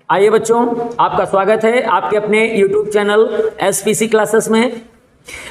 आइए बच्चों, आपका स्वागत है आपके अपने YouTube चैनल SPC क्लासेस में।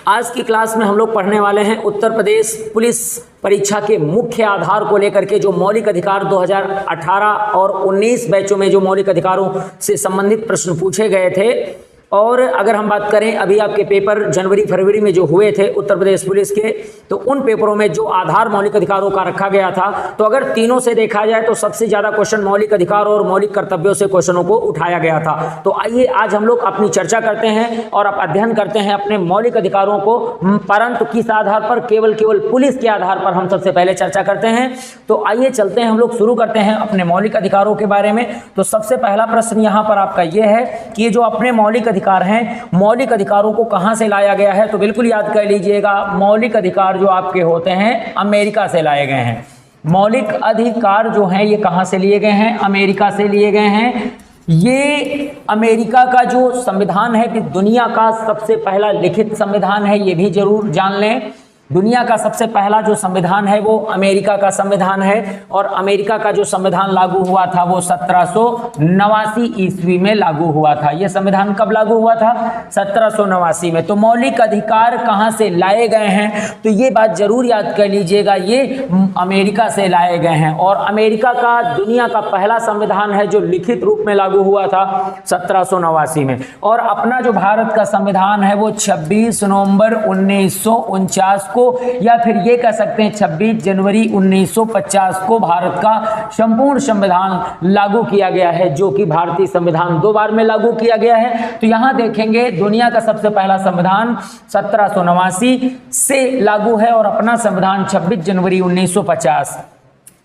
आज की क्लास में हम लोग पढ़ने वाले हैं उत्तर प्रदेश पुलिस परीक्षा के मुख्य आधार को लेकर के जो मौलिक अधिकार 2018 और 19 बैचों में जो मौलिक अधिकारों से संबंधित प्रश्न पूछे गए थे। और अगर हम बात करें अभी आपके पेपर जनवरी फरवरी में जो हुए थे उत्तर प्रदेश पुलिस के, तो उन पेपरों में जो आधार मौलिक अधिकारों का रखा गया था, तो अगर तीनों से देखा जाए तो सबसे ज़्यादा क्वेश्चन मौलिक अधिकार और मौलिक कर्तव्यों से क्वेश्चनों को उठाया गया था। तो आइए आज हम लोग अपनी चर्चा करते हैं और अब अध्ययन करते हैं अपने मौलिक अधिकारों को, परंतु किस आधार पर? केवल पुलिस के आधार पर हम सबसे पहले चर्चा करते हैं। तो आइए चलते हैं, हम लोग शुरू करते हैं अपने मौलिक अधिकारों के बारे में। तो सबसे पहला प्रश्न यहाँ पर आपका ये है कि ये जो अपने मौलिक अधिकार हैं, मौलिक अधिकारों को कहां से लाया गया है? तो बिल्कुल याद कर लीजिएगा, मौलिक अधिकार जो आपके होते हैं अमेरिका से लाए गए हैं। मौलिक अधिकार जो हैं ये कहां से लिए गए हैं? अमेरिका से लिए गए हैं। ये अमेरिका का जो संविधान है कि दुनिया का सबसे पहला लिखित संविधान है, ये भी जरूर जान लें। दुनिया का सबसे पहला जो संविधान है वो अमेरिका का संविधान है। और अमेरिका का जो संविधान लागू हुआ था वो 1789 ईस्वी में लागू हुआ था। ये संविधान कब लागू हुआ था? 1789 में। तो मौलिक अधिकार कहाँ से लाए गए हैं? तो ये बात जरूर याद कर लीजिएगा, ये अमेरिका से लाए गए हैं। और अमेरिका का दुनिया का पहला संविधान है जो लिखित रूप में लागू हुआ था 1789 में। और अपना जो भारत का संविधान है वो 26 नवंबर 1949 को, या फिर ये कह सकते हैं 26 जनवरी 1950 को भारत का संपूर्ण संविधान लागू किया गया है, जो कि भारतीय संविधान 2 बार में लागू किया गया है। तो यहां देखेंगे दुनिया का सबसे पहला संविधान 1789 से लागू है और अपना संविधान 26 जनवरी 1950,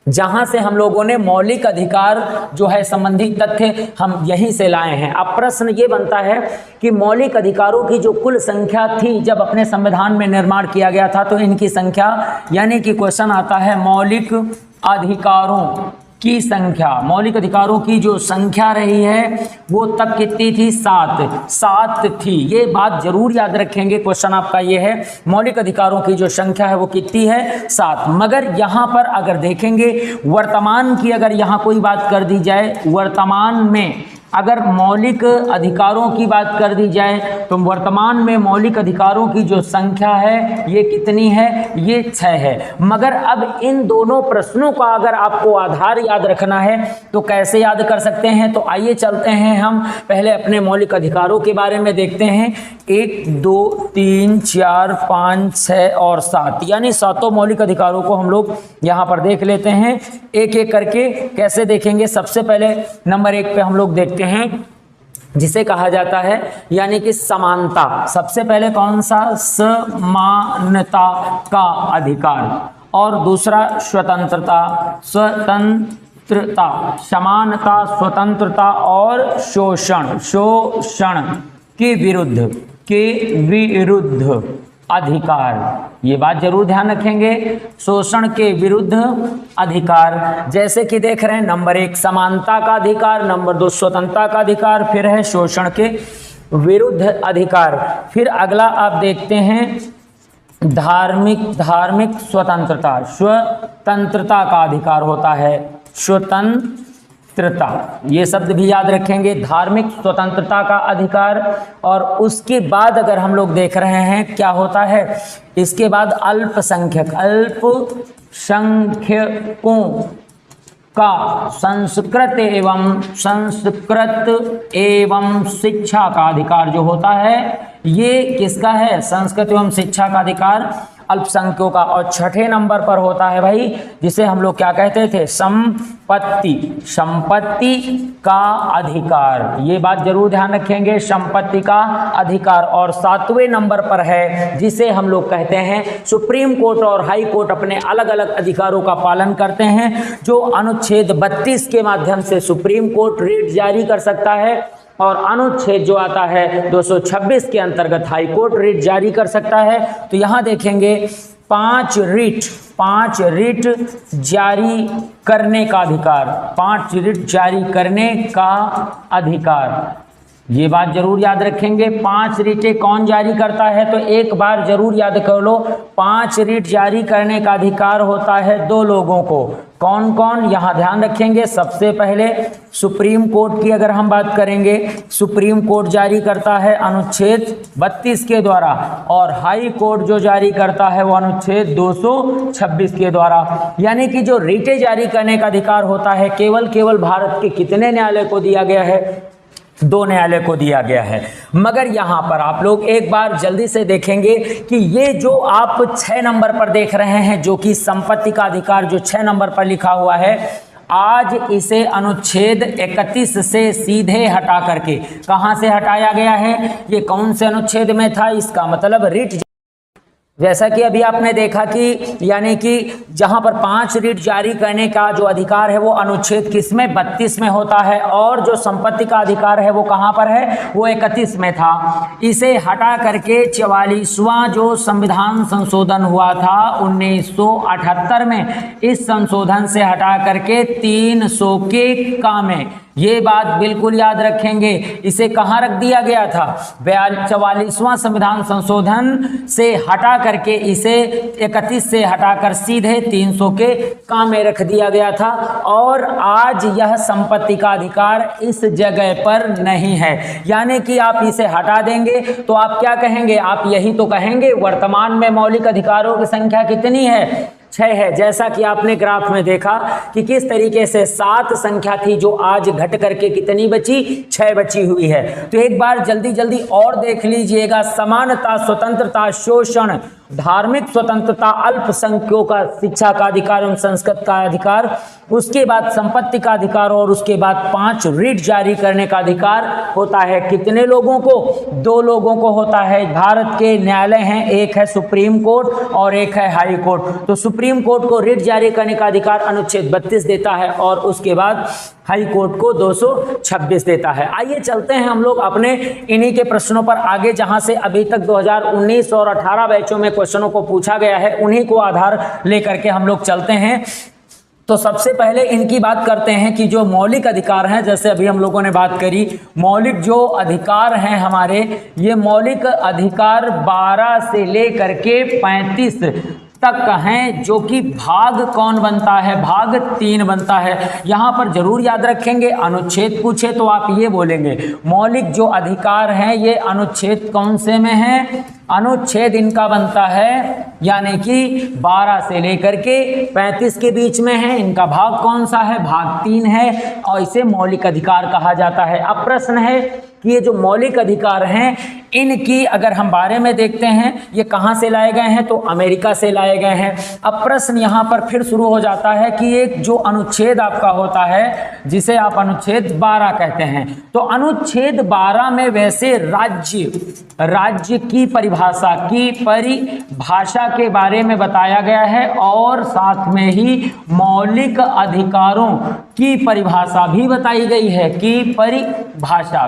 जहां से हम लोगों ने मौलिक अधिकार जो है संबंधी तथ्य हम यहीं से लाए हैं। अब प्रश्न ये बनता है कि मौलिक अधिकारों की जो कुल संख्या थी जब अपने संविधान में निर्माण किया गया था, तो इनकी संख्या, यानी कि क्वेश्चन आता है मौलिक अधिकारों की संख्या, मौलिक अधिकारों की जो संख्या रही है वो तब कितनी थी? 7 थी। ये बात जरूर याद रखेंगे, क्वेश्चन आपका ये है मौलिक अधिकारों की जो संख्या है वो कितनी है? 7। मगर यहाँ पर अगर देखेंगे वर्तमान की, अगर यहाँ कोई बात कर दी जाए, वर्तमान में अगर मौलिक अधिकारों की बात कर दी जाए तो वर्तमान में मौलिक अधिकारों की जो संख्या है ये कितनी है? ये 6 है। मगर अब इन दोनों प्रश्नों का अगर आपको आधार याद रखना है तो कैसे याद कर सकते हैं? तो आइए चलते हैं, हम पहले अपने मौलिक अधिकारों के बारे में देखते हैं। 1 2 3 4 5 6 और 7, यानी 7 मौलिक अधिकारों को हम लोग यहाँ पर देख लेते हैं एक एक करके। कैसे देखेंगे? सबसे पहले नंबर 1 पे हम लोग देखते हैं जिसे कहा जाता है यानी कि समानता। सबसे पहले कौन सा? समानता का अधिकार। और दूसरा स्वतंत्रता, समानता, स्वतंत्रता और शोषण के विरुद्ध अधिकार। ये बात जरूर ध्यान रखेंगे, शोषण के विरुद्ध अधिकार। जैसे कि देख रहे हैं, नंबर 1 समानता का अधिकार, नंबर 2 स्वतंत्रता का अधिकार, फिर है शोषण के विरुद्ध अधिकार। फिर अगला आप देखते हैं धार्मिक स्वतंत्रता का अधिकार होता है, स्वतंत्रता। ये शब्द भी याद रखेंगे, धार्मिक स्वतंत्रता का अधिकार। और उसके बाद अगर हम लोग देख रहे हैं क्या होता है, इसके बाद अल्पसंख्यकों का संस्कृत एवं शिक्षा का अधिकार जो होता है, ये किसका है? संस्कृत एवं शिक्षा का अधिकार अल्पसंख्यकों का। और 6ठे नंबर पर होता है भाई, जिसे हम लोग क्या कहते थे? संपत्ति का अधिकार। ये बात जरूर ध्यान रखेंगे, संपत्ति का अधिकार। और 7वें नंबर पर है जिसे हम लोग कहते हैं सुप्रीम कोर्ट और हाई कोर्ट अपने अलग अलग अधिकारों का पालन करते हैं। जो अनुच्छेद 32 के माध्यम से सुप्रीम कोर्ट रिट जारी कर सकता है, और अनुच्छेद जो आता है 226 के अंतर्गत हाई कोर्ट रिट जारी कर सकता है। तो यहाँ देखेंगे 5 रिट जारी करने का अधिकार, 5 रिट जारी करने का अधिकार। ये बात जरूर याद रखेंगे। 5 रीटें कौन जारी करता है, तो एक बार जरूर याद कर लो, 5 रीट जारी करने का अधिकार होता है 2 लोगों को। कौन कौन, यहाँ ध्यान रखेंगे। सबसे पहले सुप्रीम कोर्ट की अगर हम बात करेंगे, सुप्रीम कोर्ट जारी करता है अनुच्छेद 32 के द्वारा, और हाई कोर्ट जो जारी करता है वो अनुच्छेद 226 के द्वारा। यानी कि जो रीटें जारी करने का अधिकार होता है केवल भारत के कितने न्यायालय को दिया गया है, 2 न्यायालय को दिया गया है। मगर यहाँ पर आप लोग एक बार जल्दी से देखेंगे कि ये जो आप 6 नंबर पर देख रहे हैं, जो कि संपत्ति का अधिकार जो 6 नंबर पर लिखा हुआ है, आज इसे अनुच्छेद 31 से सीधे हटा करके कहाँ से हटाया गया है, ये कौन से अनुच्छेद में था, इसका मतलब रीट, जैसा कि अभी आपने देखा कि यानी कि जहां पर 5 रीट जारी करने का जो अधिकार है वो अनुच्छेद किसमें, 32 में होता है, और जो संपत्ति का अधिकार है वो कहां पर है, वो 31 में था। इसे हटा करके 44वां जो संविधान संशोधन हुआ था 1978 में, इस संशोधन से हटा करके 300 के का में, ये बात बिल्कुल याद रखेंगे। इसे कहाँ रख दिया गया था, 44वां संविधान संशोधन से हटा करके इसे 31 से हटाकर सीधे 300 के काम में रख दिया गया था, और आज यह संपत्ति का अधिकार इस जगह पर नहीं है। यानी कि आप इसे हटा देंगे तो आप क्या कहेंगे, आप यही तो कहेंगे वर्तमान में मौलिक अधिकारों की संख्या कितनी है, 6 है। जैसा कि आपने ग्राफ में देखा कि किस तरीके से 7 संख्या थी जो आज घट करके कितनी बची, 6 बची हुई है। तो एक बार जल्दी जल्दी और देख लीजिएगा, समानता, स्वतंत्रता, शोषण, धार्मिक स्वतंत्रता, अल्पसंख्यकों का शिक्षा का अधिकार एवं संस्कृत का अधिकार, उसके बाद संपत्ति का अधिकार, और उसके बाद 5 रीट जारी करने का अधिकार होता है कितने लोगों को, 2 लोगों को होता है। भारत के न्यायालय हैं, एक है सुप्रीम कोर्ट और एक है हाई कोर्ट। तो सुप्रीम कोर्ट को रीट जारी करने का अधिकार अनुच्छेद 32 देता है, और उसके बाद हाई कोर्ट को 226 देता है। आइए चलते हैं हम लोग अपने इन्हीं के प्रश्नों पर आगे, जहां से अभी तक 2019 और 18 बैचों में क्वेश्चनों को पूछा गया है, उन्हीं को आधार लेकर के हम लोग चलते हैं। तो सबसे पहले इनकी बात करते हैं कि जो मौलिक अधिकार हैं, जैसे अभी हम लोगों ने बात करी, मौलिक जो अधिकार हैं हमारे, ये मौलिक अधिकार 12 से लेकर के 35 तक हैं, जो कि भाग कौन बनता है, भाग 3 बनता है। यहाँ पर जरूर याद रखेंगे, अनुच्छेद पूछे तो आप ये बोलेंगे मौलिक जो अधिकार हैं ये अनुच्छेद कौन से में है, अनुच्छेद इनका बनता है यानी कि 12 से लेकर के 35 के बीच में है। इनका भाग कौन सा है, भाग 3 है, और इसे मौलिक अधिकार कहा जाता है। अब प्रश्न है कि ये जो मौलिक अधिकार हैं इनकी अगर हम बारे में देखते हैं, ये कहाँ से लाए गए हैं, तो अमेरिका से लाए गए हैं। अब प्रश्न यहाँ पर फिर शुरू हो जाता है कि एक जो अनुच्छेद आपका होता है जिसे आप अनुच्छेद 12 कहते हैं, तो अनुच्छेद 12 में वैसे राज्य की परिभाषा के बारे में बताया गया है, और साथ में ही मौलिक अधिकारों की परिभाषा भी बताई गई है, की परिभाषा।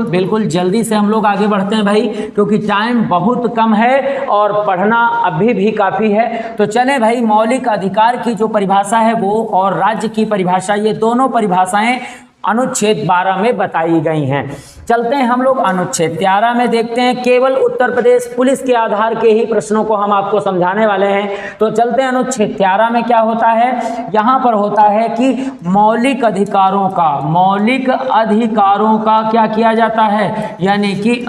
बिल्कुल जल्दी से हम लोग आगे बढ़ते हैं भाई, क्योंकि टाइम बहुत कम है और पढ़ना अभी भी काफ़ी है। तो चलें भाई, मौलिक अधिकार की जो परिभाषा है वो और राज्य की परिभाषा, ये दोनों परिभाषाएं अनुच्छेद 12 में बताई गई हैं। चलते हैं हम लोग अनुच्छेद 13 में, देखते हैं। केवल उत्तर प्रदेश पुलिस के आधार के ही प्रश्नों को हम आपको समझाने वाले हैं। तो चलते हैं अनुच्छेद 13 में क्या होता है। यहाँ पर होता है कि मौलिक अधिकारों का क्या किया जाता है, यानी कि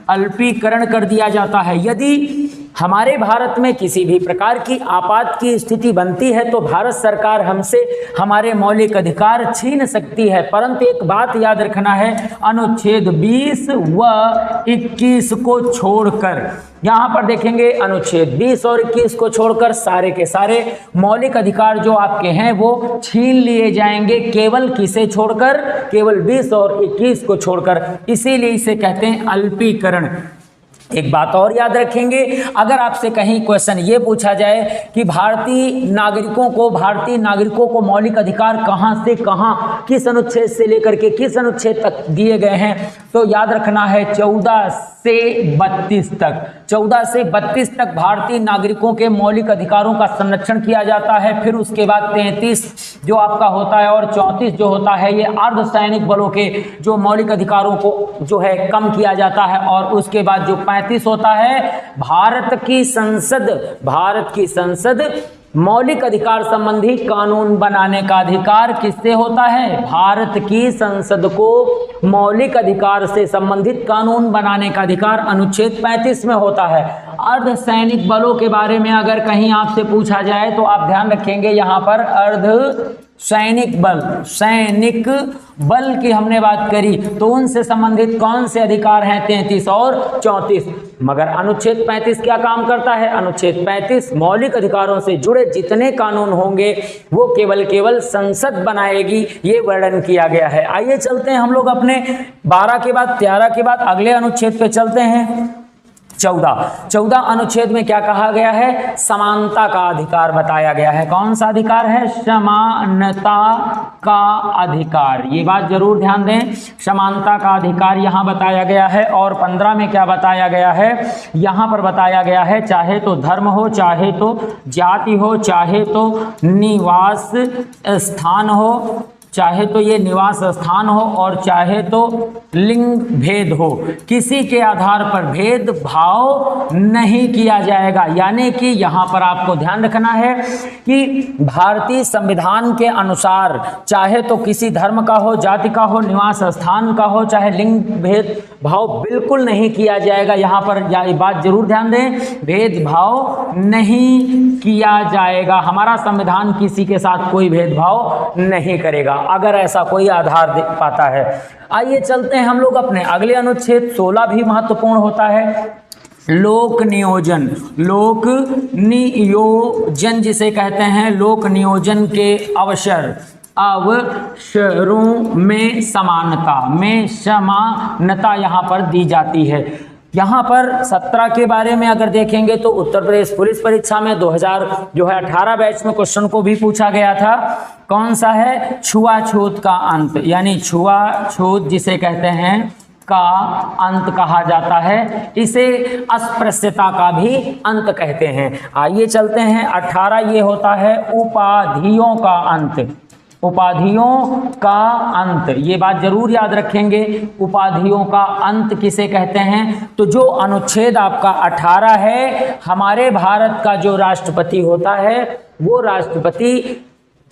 अल्पीकरण कर दिया जाता है। यदि हमारे भारत में किसी भी प्रकार की आपात की स्थिति बनती है तो भारत सरकार हमसे हमारे मौलिक अधिकार छीन सकती है, परंतु एक बात याद रखना है, अनुच्छेद 20 व 21 को छोड़कर, यहाँ पर देखेंगे अनुच्छेद 20 और 21 को छोड़कर सारे के सारे मौलिक अधिकार जो आपके हैं वो छीन लिए जाएंगे। केवल किसे छोड़कर, केवल 20 और 21 को छोड़कर, इसीलिए इसे कहते हैं अल्पीकरण। एक बात और याद रखेंगे, अगर आपसे कहीं क्वेश्चन ये पूछा जाए कि भारतीय नागरिकों को मौलिक अधिकार कहां से कहां, किस अनुच्छेद से लेकर के किस अनुच्छेद तक दिए गए हैं, तो याद रखना है 14 से 32 तक, 14 से 32 तक भारतीय नागरिकों के मौलिक अधिकारों का संरक्षण किया जाता है। फिर उसके बाद 33 जो आपका होता है और 34 जो होता है ये अर्धसैनिक बलों के जो मौलिक अधिकारों को जो है कम किया जाता है। और उसके बाद जो 35 होता है भारत की संसद मौलिक अधिकार संबंधी कानून बनाने का अधिकार किससे होता है? भारत की संसद को मौलिक अधिकार से संबंधित कानून बनाने का अधिकार अनुच्छेद 35 में होता है। अर्धसैनिक बलों के बारे में अगर कहीं आपसे पूछा जाए तो आप ध्यान रखेंगे यहाँ पर सैनिक बल की हमने बात करी तो उनसे संबंधित कौन से अधिकार हैं? 33 और 34। मगर अनुच्छेद 35 क्या काम करता है? अनुच्छेद 35 मौलिक अधिकारों से जुड़े जितने कानून होंगे वो केवल संसद बनाएगी, ये वर्णन किया गया है। आइए चलते हैं हम लोग अपने 12 के बाद 13 के बाद अगले अनुच्छेद पे चलते हैं। 14 अनुच्छेद में क्या कहा गया है? समानता का अधिकार बताया गया है। कौन सा अधिकार है? समानता का अधिकार, ये बात जरूर ध्यान दें। समानता का अधिकार यहाँ बताया गया है। और 15 में क्या बताया गया है? यहाँ पर बताया गया है चाहे तो धर्म हो, चाहे तो जाति हो, चाहे तो निवास स्थान हो, चाहे तो ये निवास स्थान हो और चाहे तो लिंग भेद हो, किसी के आधार पर भेदभाव नहीं किया जाएगा। यानी कि यहाँ पर आपको ध्यान रखना है कि भारतीय संविधान के अनुसार चाहे तो किसी धर्म का हो, जाति का हो, निवास स्थान का हो, चाहे लिंग भेदभाव बिल्कुल नहीं किया जाएगा। यहाँ पर ये बात जरूर ध्यान दें, भेदभाव नहीं किया जाएगा। हमारा संविधान किसी के साथ कोई भेदभाव नहीं करेगा अगर ऐसा कोई आधार पाता है। आइए चलते हैं हम लोग अपने अगले अनुच्छेद। 16 भी महत्वपूर्ण होता है। लोक नियोजन जिसे कहते हैं, लोक नियोजन के अवसरों में समानता यहाँ पर दी जाती है। यहाँ पर 17 के बारे में अगर देखेंगे तो उत्तर प्रदेश पुलिस परीक्षा में 2018 बैच में क्वेश्चन को भी पूछा गया था। कौन सा है? छुआछूत का अंत, यानी छुआछूत जिसे कहते हैं का अंत कहा जाता है, इसे अस्पृश्यता का भी अंत कहते हैं। आइए चलते हैं 18, ये होता है उपाधियों का अंत। ये बात जरूर याद रखेंगे, उपाधियों का अंत किसे कहते हैं? तो जो अनुच्छेद आपका 18 है, हमारे भारत का जो राष्ट्रपति होता है वो राष्ट्रपति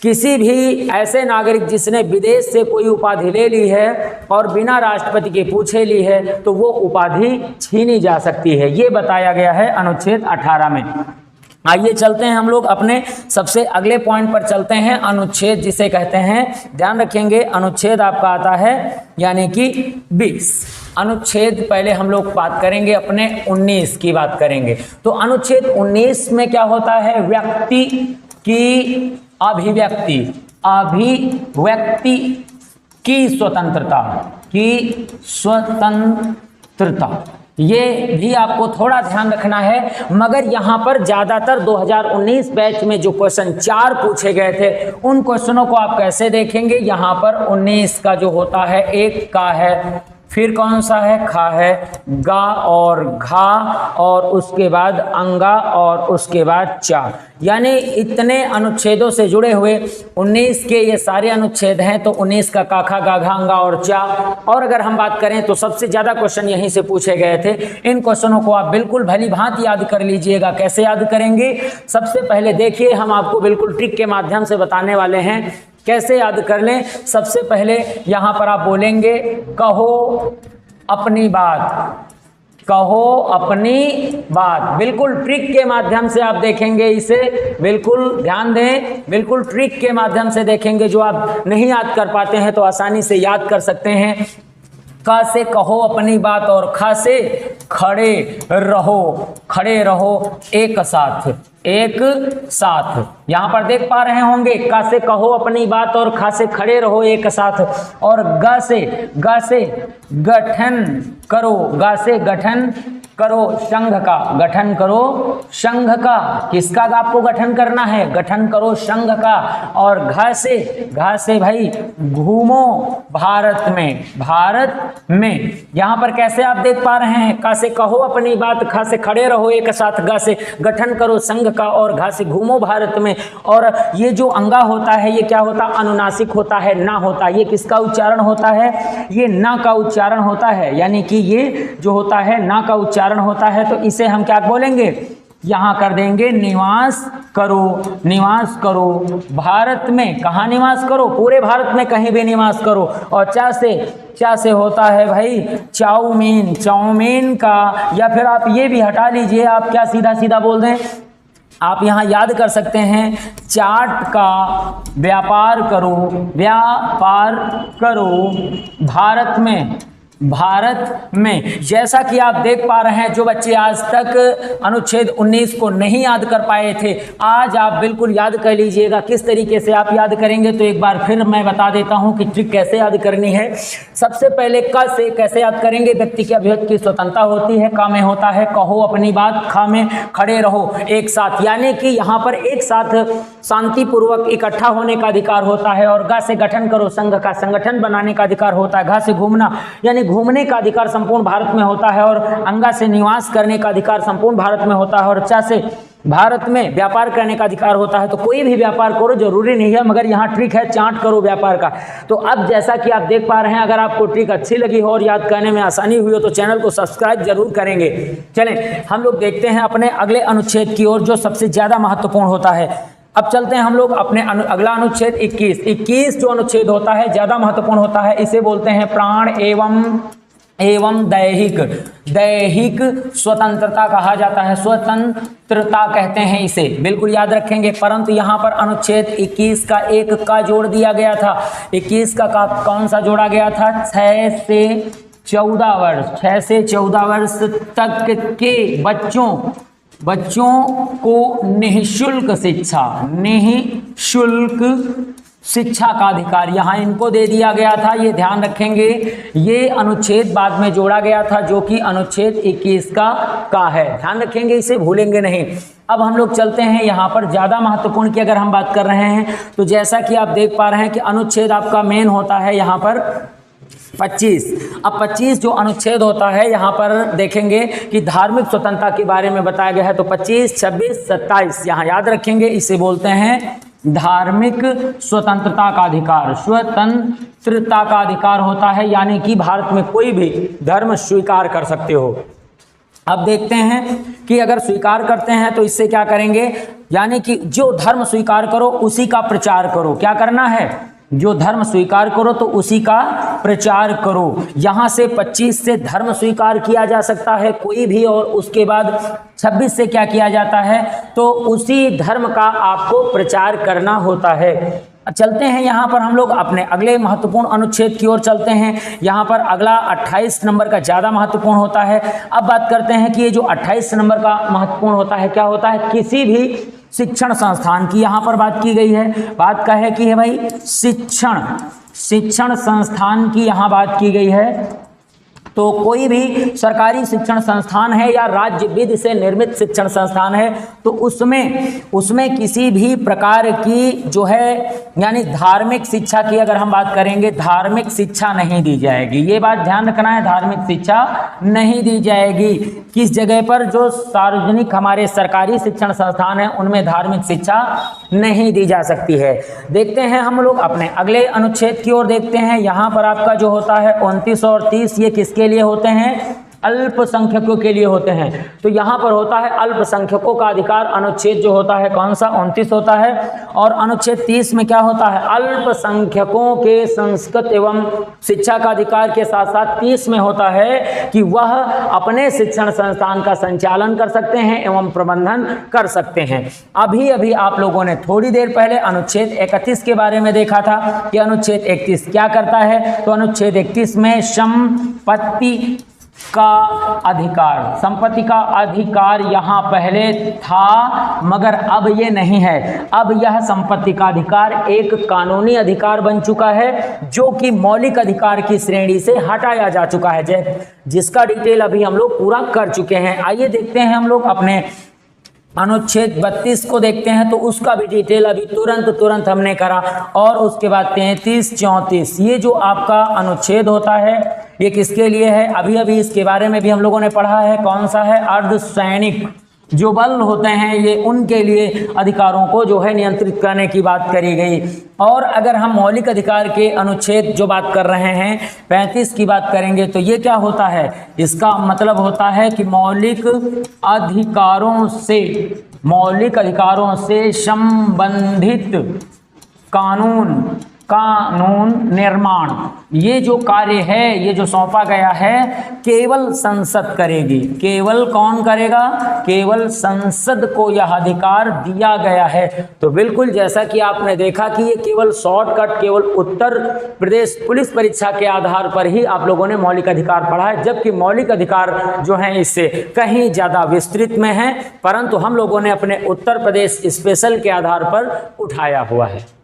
किसी भी ऐसे नागरिक जिसने विदेश से कोई उपाधि ले ली है और बिना राष्ट्रपति के पूछे ली है तो वो उपाधि छीनी जा सकती है, ये बताया गया है अनुच्छेद 18 में। आइए चलते हैं हम लोग अपने सबसे अगले पॉइंट पर चलते हैं, अनुच्छेद जिसे कहते हैं, ध्यान रखेंगे अनुच्छेद आपका आता है यानी कि 20। अनुच्छेद पहले हम लोग बात करेंगे अपने 19 की बात करेंगे। तो अनुच्छेद 19 में क्या होता है? व्यक्ति की अभिव्यक्ति की स्वतंत्रता, ये भी आपको थोड़ा ध्यान रखना है। मगर यहाँ पर ज़्यादातर 2019 बैच में जो क्वेश्चन 4 पूछे गए थे उन क्वेश्चनों को आप कैसे देखेंगे? यहाँ पर 19 का जो होता है, एक का है, फिर कौन सा है? खा है, गा और घा, और उसके बाद अंगा, और उसके बाद चा। यानी इतने अनुच्छेदों से जुड़े हुए 19 के ये सारे अनुच्छेद हैं। तो 19 का काखा, गाघा, अंगा और चा। और अगर हम बात करें तो सबसे ज़्यादा क्वेश्चन यहीं से पूछे गए थे। इन क्वेश्चनों को आप बिल्कुल भली भांति याद कर लीजिएगा। कैसे याद करेंगे? सबसे पहले देखिए, हम आपको बिल्कुल ट्रिक के माध्यम से बताने वाले हैं कैसे याद कर लें। सबसे पहले यहाँ पर आप बोलेंगे कहो अपनी बात, बिल्कुल ट्रिक के माध्यम से आप देखेंगे इसे, बिल्कुल ध्यान दें, बिल्कुल ट्रिक के माध्यम से देखेंगे। जो आप नहीं याद कर पाते हैं तो आसानी से याद कर सकते हैं। का से कहो अपनी बात और खा से खड़े रहो एक साथ। एक साथ। यहां पर देख पा रहे होंगे, क से कहो अपनी बात और ख से खड़े रहो एक साथ, और ग से गठन करो, ग से गठन करो संघ का, गठन करो संघ का। किसका आपको गठन करना है? गठन करो संघ का। और घ से भाई घूमो भारत में, भारत में। यहां पर कैसे आप देख पा रहे हैं, क से कहो अपनी बात, ख से खड़े रहो एक साथ, ग से गठन करो संघ का, और घ से घूमो भारत में। और ये जो अंगा होता है ये क्या होता? अनुनासिक होता है, ना होता। ये किसका उच्चारण होता है? ये ना का उच्चारण होता है, यानी कि ये जो होता है ना का उच्चारण होता है। तो इसे हम क्या बोलेंगे? यहां कर देंगे निवास करो, निवास करो भारत में। कहाँ निवास करो? पूरे भारत में कहीं भी निवास करो। और चा से होता है भाई चाउमीन, चाउमीन का। या फिर आप ये भी हटा लीजिए, आप क्या सीधा सीधा बोल दें, आप यहाँ याद कर सकते हैं चाट का व्यापार करो, व्यापार करो भारत में, भारत में। जैसा कि आप देख पा रहे हैं, जो बच्चे आज तक अनुच्छेद 19 को नहीं याद कर पाए थे, आज आप बिल्कुल याद कर लीजिएगा। किस तरीके से आप याद करेंगे तो एक बार फिर मैं बता देता हूं कि ट्रिक कैसे याद करनी है। सबसे पहले क से कैसे याद करेंगे? व्यक्ति की अभिव्यक्ति की स्वतंत्रता होती है। क में होता है कहो अपनी बात, ख में खड़े रहो एक साथ, यानी कि यहाँ पर एक साथ शांतिपूर्वक इकट्ठा होने का अधिकार होता है। और ग से गठन करो संघ का, संगठन बनाने का अधिकार होता है। घ से घूमना, यानी घूमने का अधिकार संपूर्ण भारत में होता है। और अंगा से निवास करने का अधिकार संपूर्ण भारत में होता है। और चा से भारत में व्यापार करने का अधिकार होता है। तो कोई भी व्यापार करो, जरूरी नहीं है, मगर यहाँ ट्रिक है चाट करो व्यापार का। तो अब जैसा कि आप देख पा रहे हैं, अगर आपको ट्रिक अच्छी लगी हो और याद करने में आसानी हुई हो तो चैनल को सब्सक्राइब जरूर करेंगे। चलें हम लोग देखते हैं अपने अगले अनुच्छेद की ओर, जो सबसे ज्यादा महत्वपूर्ण होता है। अब चलते हैं हम लोग अपने अगला अनुच्छेद 21 जो अनुच्छेद होता है ज्यादा महत्वपूर्ण होता है। इसे बोलते हैं प्राण एवं दैहिक स्वतंत्रता कहा जाता है, स्वतंत्रता कहते हैं इसे, बिल्कुल याद रखेंगे। परंतु यहाँ पर अनुच्छेद 21 का एक का जोड़ दिया गया था। 21 का कौन सा जोड़ा गया था? 6 से 14 वर्ष तक के बच्चों को निःशुल्क शिक्षा का अधिकार यहाँ इनको दे दिया गया था। ये ध्यान रखेंगे, ये अनुच्छेद बाद में जोड़ा गया था, जो कि अनुच्छेद 21 का है। ध्यान रखेंगे, इसे भूलेंगे नहीं। अब हम लोग चलते हैं यहाँ पर ज़्यादा महत्वपूर्ण की अगर हम बात कर रहे हैं, तो जैसा कि आप देख पा रहे हैं कि अनुच्छेद आपका मेन होता है यहाँ पर 25। अब 25 जो अनुच्छेद होता है, यहाँ पर देखेंगे कि धार्मिक स्वतंत्रता के बारे में बताया गया है। तो 25, 26, 27 यहाँ याद रखेंगे, इसे बोलते हैं धार्मिक स्वतंत्रता का अधिकार। स्वतंत्रता का अधिकार होता है, यानी कि भारत में कोई भी धर्म स्वीकार कर सकते हो। अब देखते हैं कि अगर स्वीकार करते हैं तो इससे क्या करेंगे, यानी कि जो धर्म स्वीकार करो उसी का प्रचार करो। क्या करना है? जो धर्म स्वीकार करो तो उसी का प्रचार करो। यहाँ से 25 से धर्म स्वीकार किया जा सकता है कोई भी, और उसके बाद 26 से क्या किया जाता है, तो उसी धर्म का आपको प्रचार करना होता है। चलते हैं यहाँ पर हम लोग अपने अगले महत्वपूर्ण अनुच्छेद की ओर चलते हैं। यहाँ पर अगला 28 नंबर का ज़्यादा महत्वपूर्ण होता है। अब बात करते हैं कि ये जो 28 नंबर का महत्वपूर्ण होता है, क्या होता है? किसी भी शिक्षण संस्थान की यहाँ पर बात की गई है। बात का है कि है भाई शिक्षण संस्थान की यहाँ बात की गई है। तो कोई भी सरकारी शिक्षण संस्थान है या राज्य विधि से निर्मित शिक्षण संस्थान है, तो उसमें किसी भी प्रकार की जो है, यानी धार्मिक शिक्षा की अगर हम बात करेंगे, धार्मिक शिक्षा नहीं दी जाएगी। ये बात ध्यान रखना है, धार्मिक शिक्षा नहीं दी जाएगी। किस जगह पर? जो सार्वजनिक हमारे सरकारी शिक्षण संस्थान है उनमें धार्मिक शिक्षा नहीं दी जा सकती है। देखते हैं हम लोग अपने अगले अनुच्छेद की ओर देखते हैं। यहाँ पर आपका जो होता है 29 और 30, ये किसके लिए होते हैं? अल्पसंख्यकों के लिए होते हैं। तो यहाँ पर होता है अल्पसंख्यकों का अधिकार। अनुच्छेद जो होता है कौन सा? 29 होता है। और अनुच्छेद 30 में क्या होता है? अल्पसंख्यकों के संस्कृत एवं शिक्षा का अधिकार के साथ साथ 30 में होता है कि वह अपने शिक्षण संस्थान का संचालन कर सकते हैं एवं प्रबंधन कर सकते हैं। अभी आप लोगों ने थोड़ी देर पहले अनुच्छेद 31 के बारे में देखा था कि अनुच्छेद 31 क्या करता है। तो अनुच्छेद 31 में का अधिकार, संपत्ति का अधिकार यहाँ पहले था मगर अब ये नहीं है। अब यह संपत्ति का अधिकार एक कानूनी अधिकार बन चुका है जो कि मौलिक अधिकार की श्रेणी से हटाया जा चुका है, जिसका डिटेल अभी हम लोग पूरा कर चुके हैं। आइए देखते हैं हम लोग अपने अनुच्छेद 32 को देखते हैं, तो उसका भी डिटेल अभी तुरंत हमने करा। और उसके बाद 33, 34 ये जो आपका अनुच्छेद होता है ये किसके लिए है, अभी इसके बारे में भी हम लोगों ने पढ़ा है। कौन सा है, अर्धसैनिक जो बल होते हैं ये उनके लिए अधिकारों को जो है नियंत्रित करने की बात करी गई। और अगर हम मौलिक अधिकार के अनुच्छेद जो बात कर रहे हैं 35 की बात करेंगे तो ये क्या होता है, इसका मतलब होता है कि मौलिक अधिकारों से संबंधित कानून निर्माण, ये जो कार्य है, ये जो सौंपा गया है केवल संसद करेगी। केवल कौन करेगा, केवल संसद को यह अधिकार दिया गया है। तो बिल्कुल जैसा कि आपने देखा कि ये केवल शॉर्टकट केवल उत्तर प्रदेश पुलिस परीक्षा के आधार पर ही आप लोगों ने मौलिक अधिकार पढ़ा है, जबकि मौलिक अधिकार जो है इससे कहीं ज़्यादा विस्तृत में है, परंतु हम लोगों ने अपने उत्तर प्रदेश स्पेशल के आधार पर उठाया हुआ है।